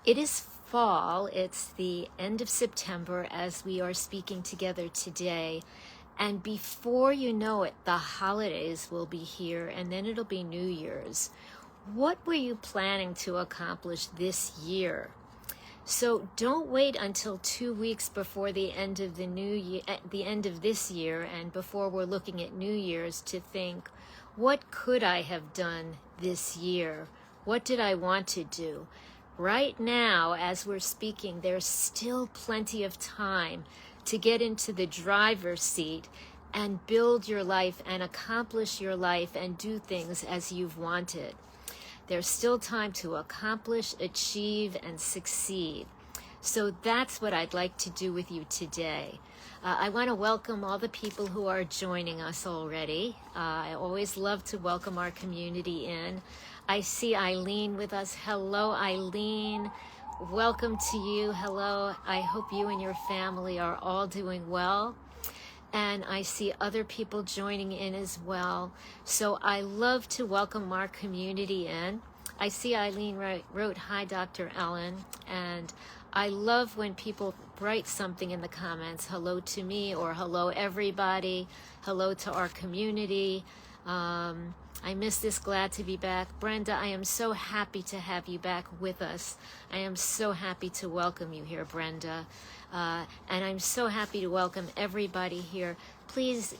It is fall. It's the end of September as we are speaking together today. And before you know it, the holidays will be here and then it'll be New Year's. What were you planning to accomplish this year? So don't wait until 2 weeks before the end of the new year, the end of this year, and before we're looking at New Year's to think, what could I have done this year? What did I want to do? Right now, as we're speaking, there's still plenty of time to get into the driver's seat and build your life and accomplish your life and do things as you've wanted. There's still time to accomplish, achieve, and succeed. So that's what I'd like to do with you today. I want to welcome all the people who are joining us already. I always love to welcome our community in. I see Eileen with us. Hello, Eileen. Welcome to you. Hello. I hope you and your family are all doing well. And I see other people joining in as well. So I love to welcome our community in. I see Eileen wrote, "Hi, Dr. Ellen." And I love when people write something in the comments, hello to me or hello everybody, hello to our community. I miss this, glad to be back. Brenda, I am so happy to have you back with us. I am so happy to welcome you here, Brenda. And I'm so happy to welcome everybody here. Please,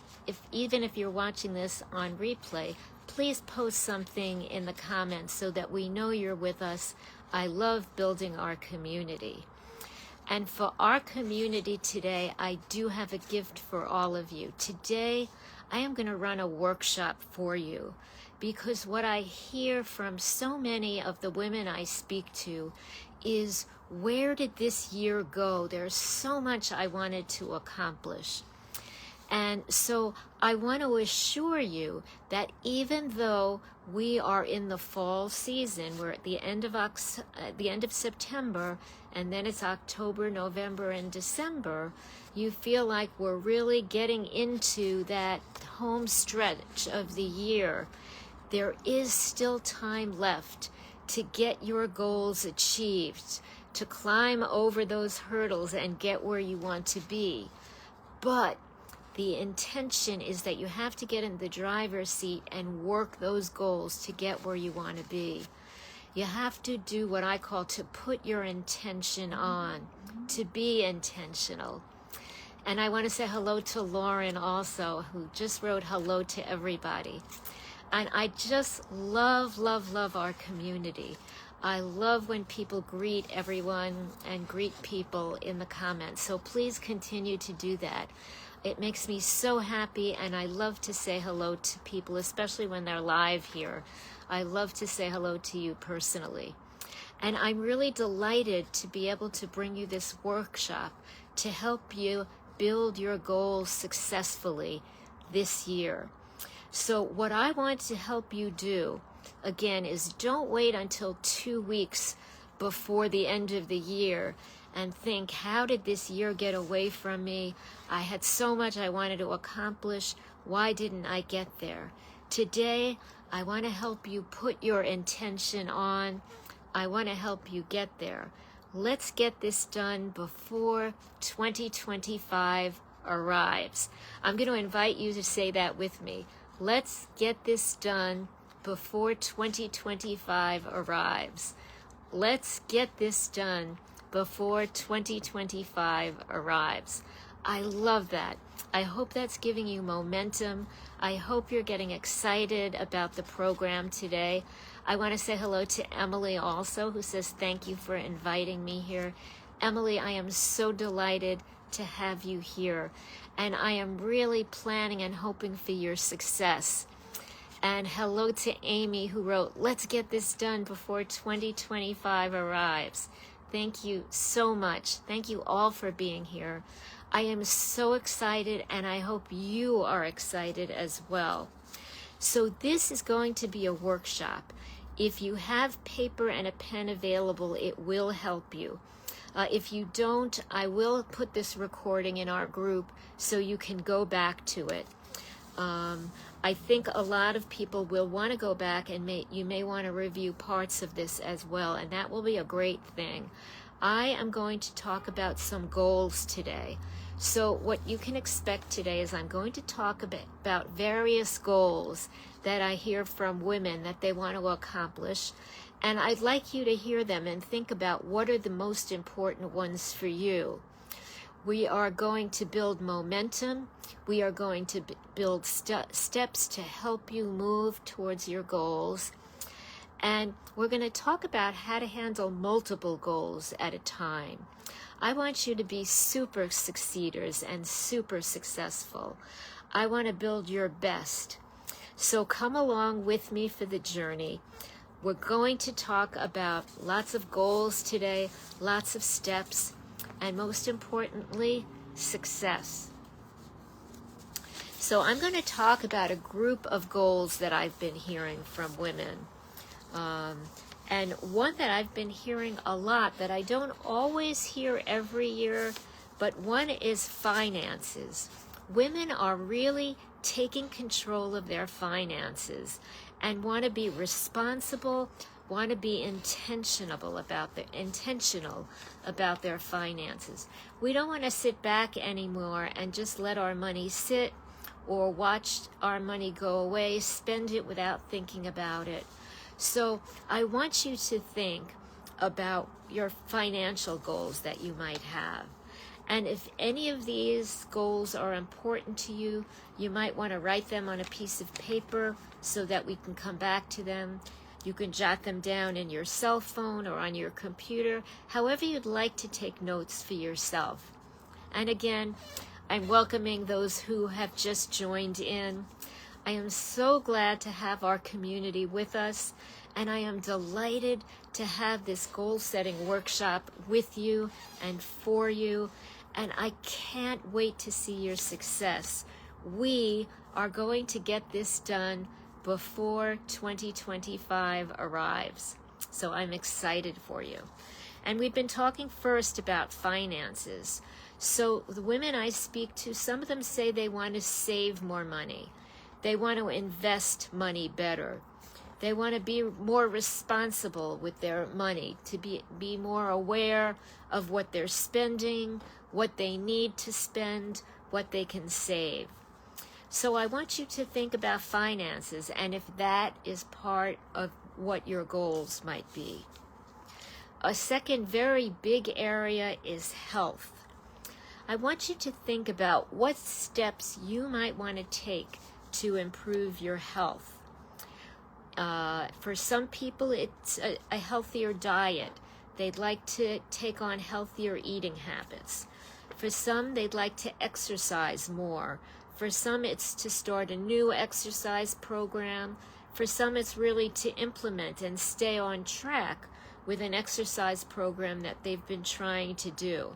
even if you're watching this on replay, please post something in the comments so that we know you're with us. I love building our community. And for our community today, I do have a gift for all of you. Today, I am going to run a workshop for you because what I hear from so many of the women I speak to is, where did this year go? There's so much I wanted to accomplish. And so I want to assure you that even though we are in the fall season, we're at the end of September, and then it's October, November, and December, you feel like we're really getting into that home stretch of the year. There is still time left to get your goals achieved, to climb over those hurdles and get where you want to be. But the intention is that you have to get in the driver's seat and work those goals to get where you want to be. You have to do what I call to put your intention on, to be intentional. And I want to say hello to Lauren also, who just wrote hello to everybody. And I just love, love, love our community. I love when people greet everyone and greet people in the comments. So please continue to do that. It makes me so happy, and I love to say hello to people, especially when they're live here. I love to say hello to you personally. And I'm really delighted to be able to bring you this workshop to help you build your goals successfully this year. So what I want to help you do, again, is don't wait until 2 weeks before the end of the year and think, how did this year get away from me? I had so much I wanted to accomplish. Why didn't I get there? Today, I want to help you put your intention on. I want to help you get there. Let's get this done before 2025 arrives. I'm going to invite you to say that with me. Let's get this done before 2025 arrives. Let's get this done before 2025 arrives. I love that. I hope that's giving you momentum. I hope you're getting excited about the program today. I want to say hello to Emily also, who says thank you for inviting me here. Emily, I am so delighted to have you here, and I am really planning and hoping for your success. And hello to Amy, who wrote, let's get this done before 2025 arrives. Thank you so much. Thank you all for being here. I am so excited, and I hope you are excited as well. So this is going to be a workshop. If you have paper and a pen available, it will help you. If you don't, I will put this recording in our group so you can go back to it. I think a lot of people will want to go back and you may want to review parts of this as well, and that will be a great thing. I am going to talk about some goals today. So what you can expect today is I'm going to talk about various goals that I hear from women that they want to accomplish. And I'd like you to hear them and think about what are the most important ones for you. We are going to build momentum. We are going to build steps to help you move towards your goals. And we're going to talk about how to handle multiple goals at a time. I want you to be super succeeders and super successful. I want to build your best. So come along with me for the journey. We're going to talk about lots of goals today, lots of steps, and most importantly, success. So I'm going to talk about a group of goals that I've been hearing from women. And one that I've been hearing a lot that I don't always hear every year, but one is finances. Women are really taking control of their finances and want to be responsible, want to be intentional about their finances. We don't want to sit back anymore and just let our money sit or watch our money go away, spend it without thinking about it. So I want you to think about your financial goals that you might have. And if any of these goals are important to you, you might want to write them on a piece of paper so that we can come back to them. You can jot them down in your cell phone or on your computer, however you'd like to take notes for yourself. And again, I'm welcoming those who have just joined in. I am so glad to have our community with us, and I am delighted to have this goal-setting workshop with you and for you, and I can't wait to see your success. We are going to get this done before 2025 arrives, so I'm excited for you. And we've been talking first about finances. So the women I speak to, some of them say they want to save more money. They want to invest money better. They want to be more responsible with their money, to be more aware of what they're spending, what they need to spend, what they can save. So I want you to think about finances and if that is part of what your goals might be. A second very big area is health. I want you to think about what steps you might want to take to improve your health. For some people, it's a healthier diet. They'd like to take on healthier eating habits. For some, they'd like to exercise more. For some, it's to start a new exercise program. For some, it's really to implement and stay on track with an exercise program that they've been trying to do.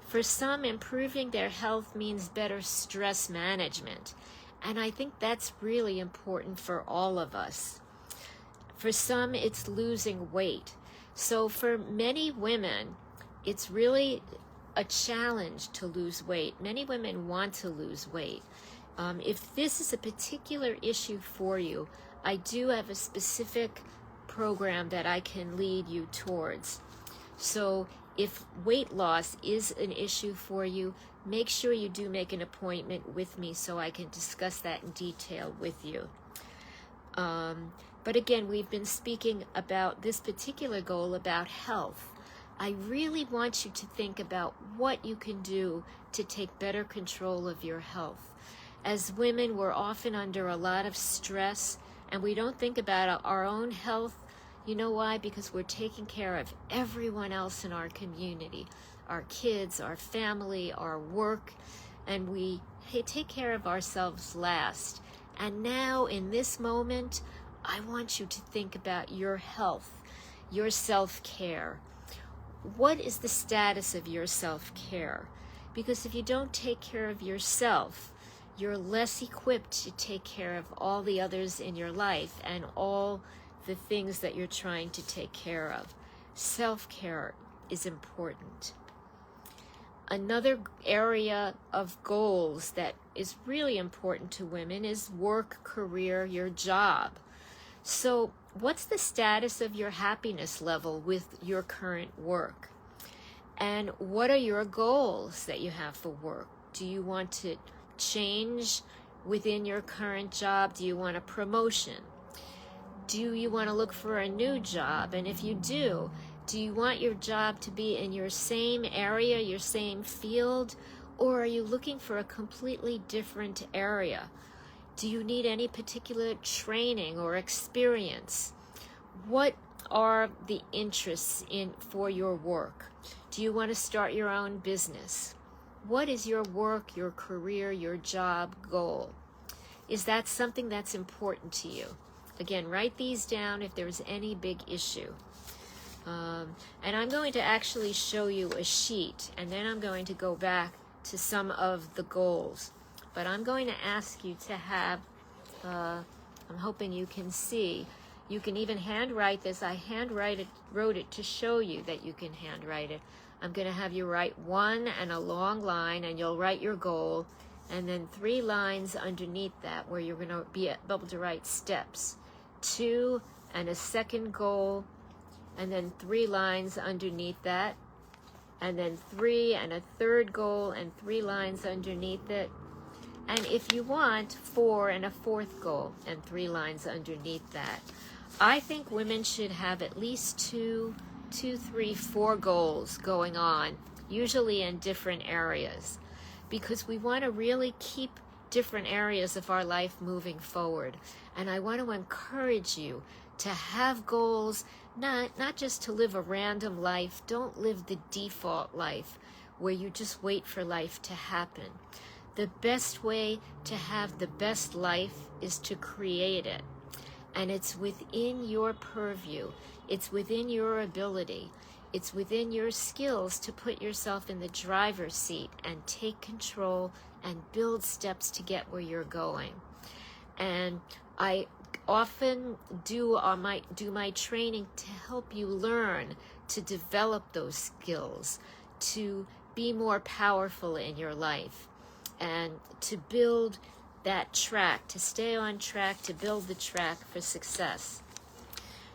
For some, improving their health means better stress management. And I think that's really important for all of us. For some, it's losing weight. So for many women, it's really a challenge to lose weight. Many women want to lose weight. If this is a particular issue for you, I do have a specific program that I can lead you towards. So if weight loss is an issue for you, make sure you do make an appointment with me so I can discuss that in detail with you. But again, we've been speaking about this particular goal about health. I really want you to think about what you can do to take better control of your health. As women, we're often under a lot of stress, and we don't think about our own health. You know why? Because we're taking care of everyone else in our community, our kids, our family, our work, and we take care of ourselves last. And now, in this moment, I want you to think about your health, your self-care. What is the status of your self-care? Because if you don't take care of yourself, you're less equipped to take care of all the others in your life and all the things that you're trying to take care of. Self-care is important. Another area of goals that is really important to women is work, career, your job. So what's the status of your happiness level with your current work? And what are your goals that you have for work? Do you want to change within your current job? Do you want a promotion? Do you want to look for a new job? And if you do you want your job to be in your same area, your same field, or are you looking for a completely different area? Do you need any particular training or experience? What are the interests for your work? Do you want to start your own business? What is your work, your career, your job goal? Is that something that's important to you? Again, write these down if there's any big issue. And I'm going to actually show you a sheet, and then I'm going to go back to some of the goals. But I'm going to ask you to have, I'm hoping you can see, you can even handwrite this. I wrote it to show you that you can handwrite it. I'm going to have you write one and a long line, and you'll write your goal, and then 3 lines underneath that where you're going to be able to write steps. 2 and a second goal, and then 3 lines underneath that, and then 3 and a third goal and 3 lines underneath it. And if you want, 4 and a fourth goal and 3 lines underneath that. I think women should have at least 2, 3, 4 goals going on, usually in different areas, because we want to really keep different areas of our life moving forward. And I want to encourage you to have goals, not just to live a random life. Don't live the default life where you just wait for life to happen. The best way to have the best life is to create it. And it's within your purview. It's within your ability. It's within your skills to put yourself in the driver's seat and take control and build steps to get where you're going. And I often do my training to help you learn to develop those skills, to be more powerful in your life, and to build that track, to stay on track, to build the track for success.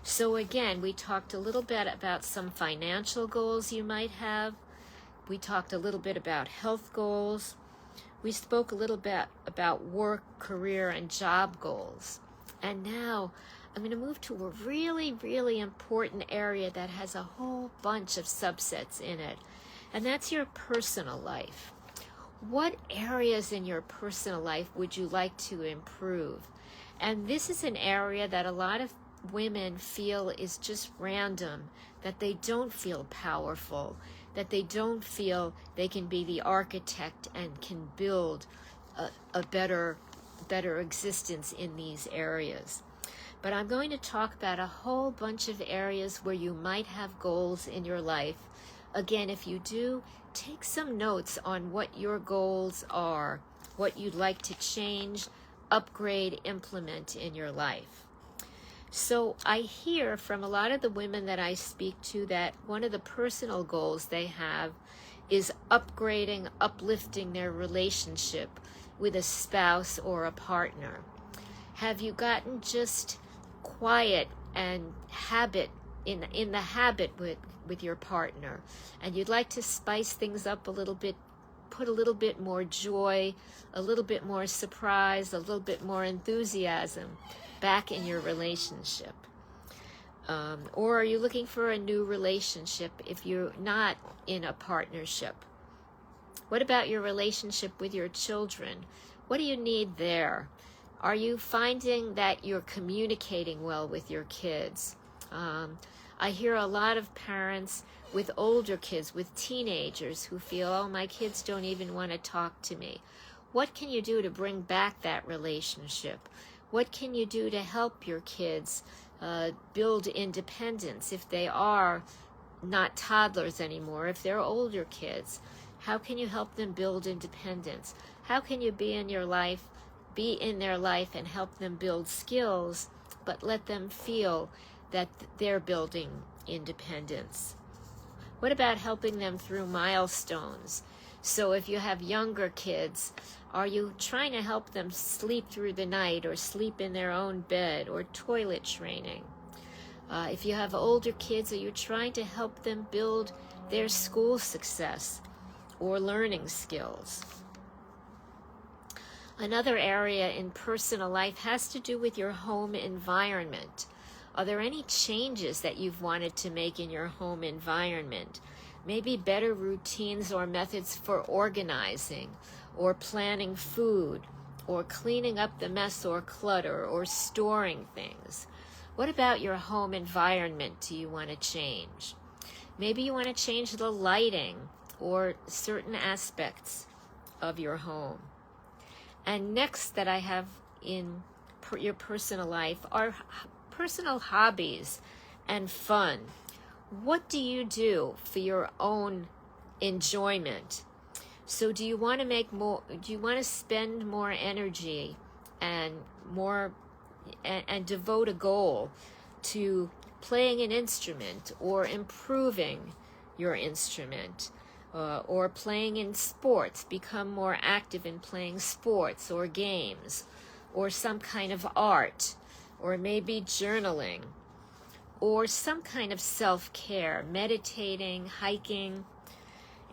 So again, we talked a little bit about some financial goals you might have. We talked a little bit about health goals. We spoke a little bit about work, career, and job goals. And now I'm going to move to a really, really important area that has a whole bunch of subsets in it. And that's your personal life. What areas in your personal life would you like to improve? And this is an area that a lot of women feel is just random, that they don't feel powerful, that they don't feel they can be the architect and can build a better existence in these areas. But I'm going to talk about a whole bunch of areas where you might have goals in your life. Again, if you do, take some notes on what your goals are, what you'd like to change, upgrade, implement in your life. So I hear from a lot of the women that I speak to that one of the personal goals they have is upgrading, uplifting their relationship with a spouse or a partner. Have you gotten just quiet and in the habit with your partner, and you'd like to spice things up a little bit, put a little bit more joy, a little bit more surprise, a little bit more enthusiasm back in your relationship? Or are you looking for a new relationship if you're not in a partnership? What about your relationship with your children? What do you need there? Are you finding that you're communicating well with your kids? I hear a lot of parents with older kids, with teenagers who feel, oh, my kids don't even want to talk to me. What can you do to bring back that relationship? What can you do to help your kids build independence if they are not toddlers anymore, if they're older kids? How can you help them build independence? How can you be in their life and help them build skills, but let them feel that they're building independence? What about helping them through milestones? So if you have younger kids, are you trying to help them sleep through the night or sleep in their own bed or toilet training? If you have older kids, are you trying to help them build their school success or learning skills? Another area in personal life has to do with your home environment. Are there any changes that you've wanted to make in your home environment? Maybe better routines or methods for organizing or planning food or cleaning up the mess or clutter or storing things. What about your home environment do you want to change? Maybe you want to change the lighting or certain aspects of your home. And next that I have in your personal life are personal hobbies and fun. What do you do for your own enjoyment? So do you want to spend more energy and devote a goal to playing an instrument or improving your instrument, or playing in sports, become more active in playing sports or games, or some kind of art, or maybe journaling, or some kind of self-care, meditating, hiking,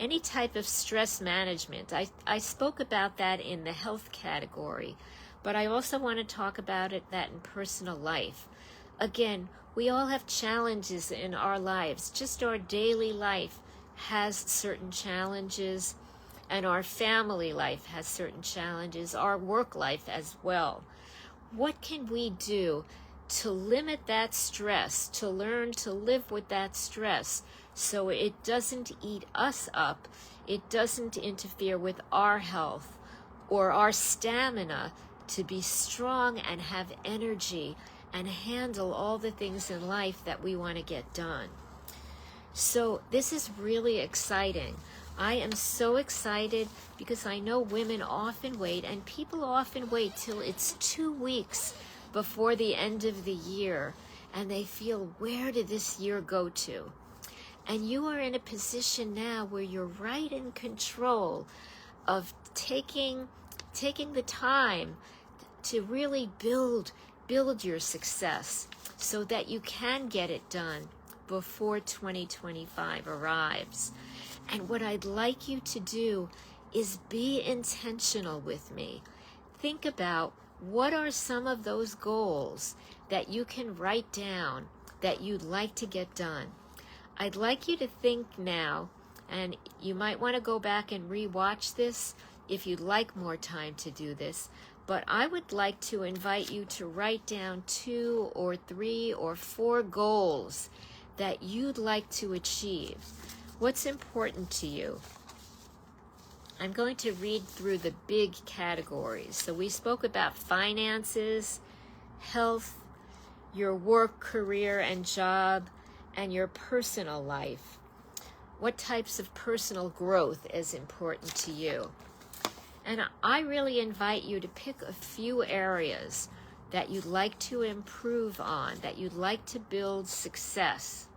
any type of stress management. I spoke about that in the health category, but I also want to talk about that in personal life. Again, we all have challenges in our lives. Just our daily life has certain challenges, and our family life has certain challenges, our work life as well. What can we do to limit that stress, to learn to live with that stress so it doesn't eat us up, it doesn't interfere with our health or our stamina to be strong and have energy and handle all the things in life that we want to get done? So this is really exciting. I am so excited because I know women often wait, and people often wait till it's 2 weeks before the end of the year, and they feel, where did this year go to? And you are in a position now where you're right in control of taking the time to really build your success so that you can get it done before 2025 arrives. And what I'd like you to do is be intentional with me. Think about what are some of those goals that you can write down that you'd like to get done. I'd like you to think now, and you might want to go back and re-watch this if you'd like more time to do this, but I would like to invite you to write down 2 or 3 or 4 goals that you'd like to achieve. What's important to you? I'm going to read through the big categories. So we spoke about finances, health, your work, career, and job, and your personal life. What types of personal growth is important to you? And I really invite you to pick a few areas that you'd like to improve on, that you'd like to build success.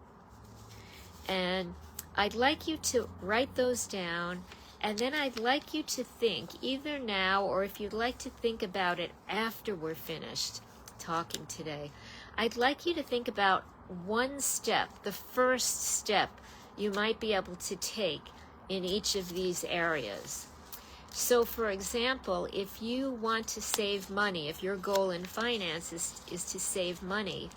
And I'd like you to write those down, and then I'd like you to think, either now or if you'd like to think about it after we're finished talking today, I'd like you to think about one step, the first step you might be able to take in each of these areas. So for example, if you want to save money, if your goal in finance is to save money,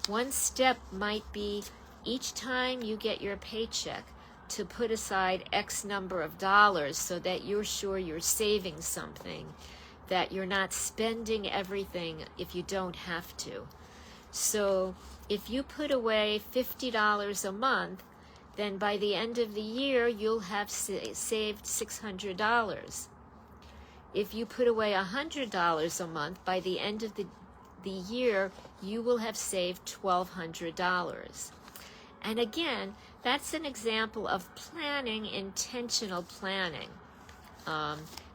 one step might be each time you get your paycheck to put aside X number of dollars so that you're sure you're saving something, that you're not spending everything if you don't have to. So if you put away $50 a month, then by the end of the year, you'll have saved $600. If you put away $100 a month, by the end of the year, you will have saved $1,200. And again, that's an example of planning, intentional planning.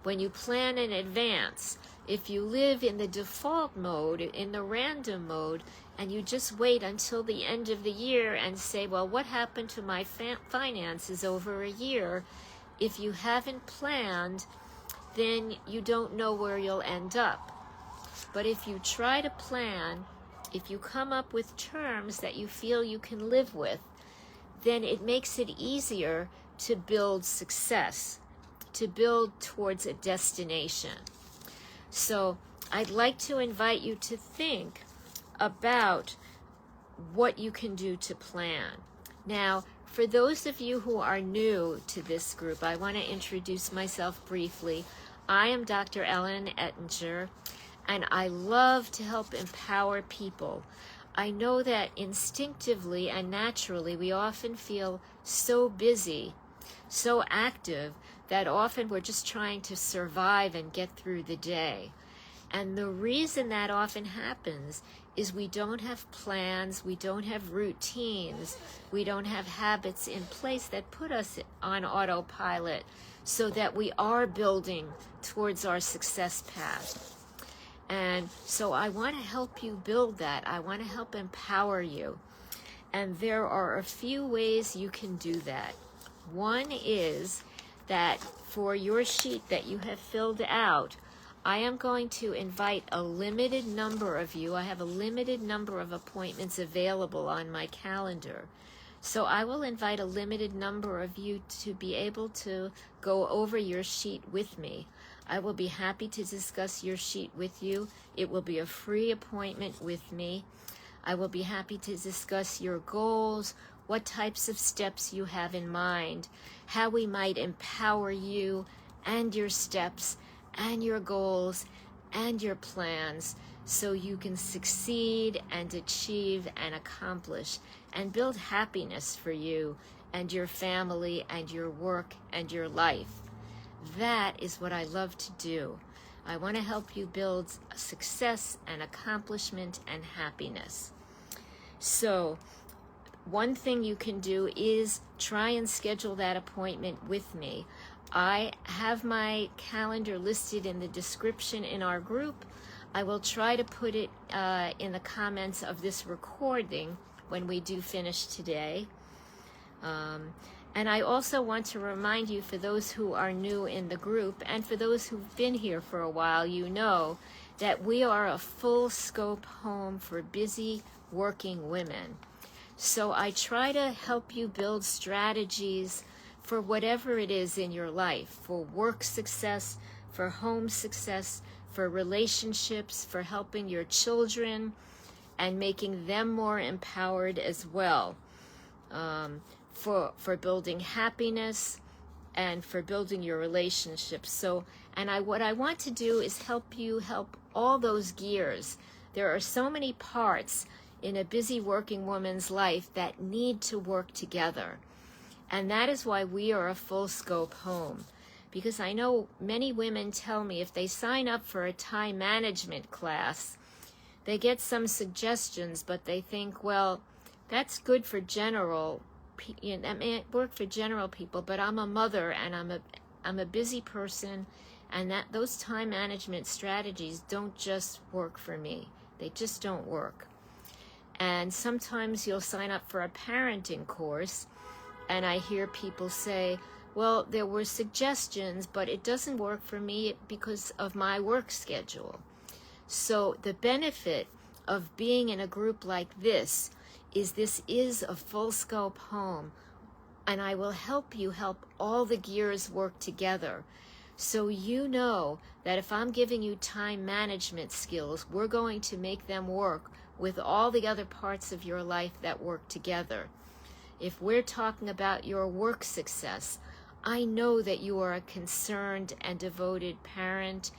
When you plan in advance, if you live in the default mode, in the random mode, and you just wait until the end of the year and say, well, what happened to my finances over a year? If you haven't planned, then you don't know where you'll end up. But if you try to plan, if you come up with terms that you feel you can live with, then it makes it easier to build success, to build towards a destination. So I'd like to invite you to think about what you can do to plan. Now, for those of you who are new to this group, I want to introduce myself briefly. I am Dr. Ellen Ettinger, and I love to help empower people. I know that instinctively and naturally we often feel so busy, so active, that often we're just trying to survive and get through the day. And the reason that often happens is we don't have plans, we don't have routines, we don't have habits in place that put us on autopilot so that we are building towards our success path. And so I want to help you build that. I want to help empower you. And there are a few ways you can do that. One is that for your sheet that you have filled out, I am going to invite a limited number of you. I have a limited number of appointments available on my calendar. So I will invite a limited number of you to be able to go over your sheet with me. I will be happy to discuss your sheet with you. It will be a free appointment with me. I will be happy to discuss your goals, what types of steps you have in mind, how we might empower you and your steps and your goals and your plans so you can succeed and achieve and accomplish and build happiness for you and your family and your work and your life. That is what I love to do. I want to help you build success and accomplishment and happiness. So one thing you can do is try and schedule that appointment with me. I have my calendar listed in the description in our group. I will try to put it in the comments of this recording when we do finish today. And I also want to remind you, for those who are new in the group and for those who've been here for a while, you know that we are a full scope home for busy working women. So I try to help you build strategies for whatever it is in your life, for work success, for home success, for relationships, for helping your children and making them more empowered as well. For building happiness and for building your relationships. So, what I want to do is help you help all those gears. There are so many parts in a busy working woman's life that need to work together. And that is why we are a full scope home. Because I know many women tell me if they sign up for a time management class, they get some suggestions, but they think, well, that's good for general. That may work for general people, but I'm a mother and I'm a busy person, and that those time management strategies don't just work for me. They just don't work. And sometimes you'll sign up for a parenting course, and I hear people say, well, there were suggestions, but it doesn't work for me because of my work schedule. So the benefit of being in a group like this is a full scope home, and I will help you help all the gears work together. So you know that if I'm giving you time management skills, we're going to make them work with all the other parts of your life that work together. If we're talking about your work success, I know that you are a concerned and devoted parent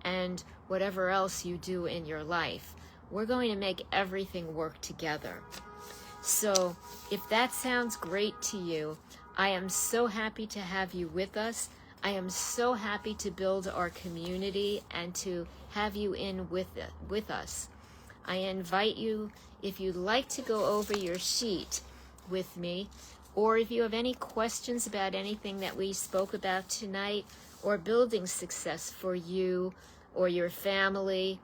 and whatever else you do in your life. We're going to make everything work together. So if that sounds great to you, I am so happy to have you with us. I am so happy to build our community and to have you in with us. I invite you, if you'd like to go over your sheet with me, or if you have any questions about anything that we spoke about tonight, or building success for you or your family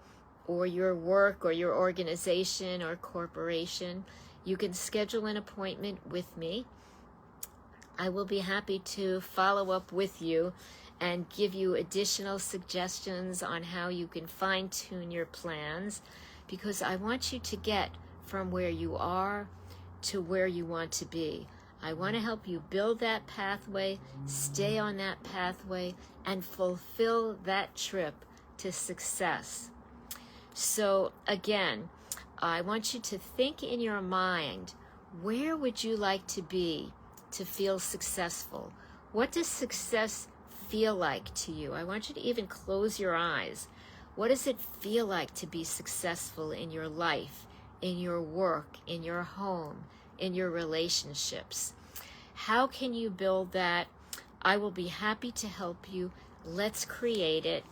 or your work or your organization or corporation, you can schedule an appointment with me. I will be happy to follow up with you and give you additional suggestions on how you can fine-tune your plans, because I want you to get from where you are to where you want to be. I want to help you build that pathway, stay on that pathway, and fulfill that trip to success. So again, I want you to think in your mind, where would you like to be to feel successful? What does success feel like to you? I want you to even close your eyes. What does it feel like to be successful in your life, in your work, in your home, in your relationships? How can you build that? I will be happy to help you. Let's create it.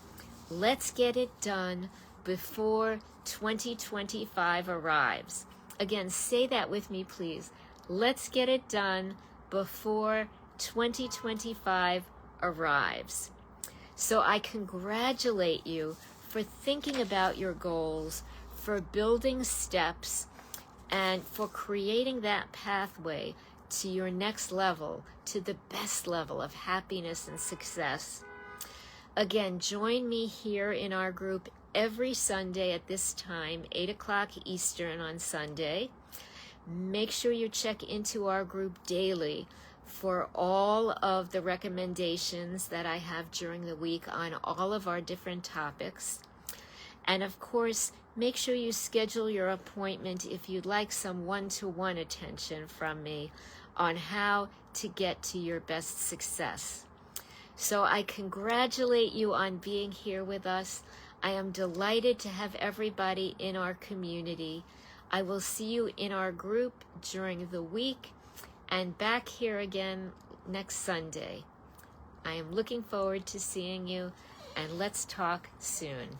Let's get it done before 2025 arrives. Again, say that with me, please. Let's get it done before 2025 arrives. So I congratulate you for thinking about your goals, for building steps, and for creating that pathway to your next level, to the best level of happiness and success. Again, join me here in our group every Sunday at this time, 8 o'clock Eastern on Sunday. Make sure you check into our group daily for all of the recommendations that I have during the week on all of our different topics. And of course, make sure you schedule your appointment if you'd like some one-to-one attention from me on how to get to your best success. So I congratulate you on being here with us. I am delighted to have everybody in our community. I will see you in our group during the week and back here again next Sunday. I am looking forward to seeing you, and let's talk soon.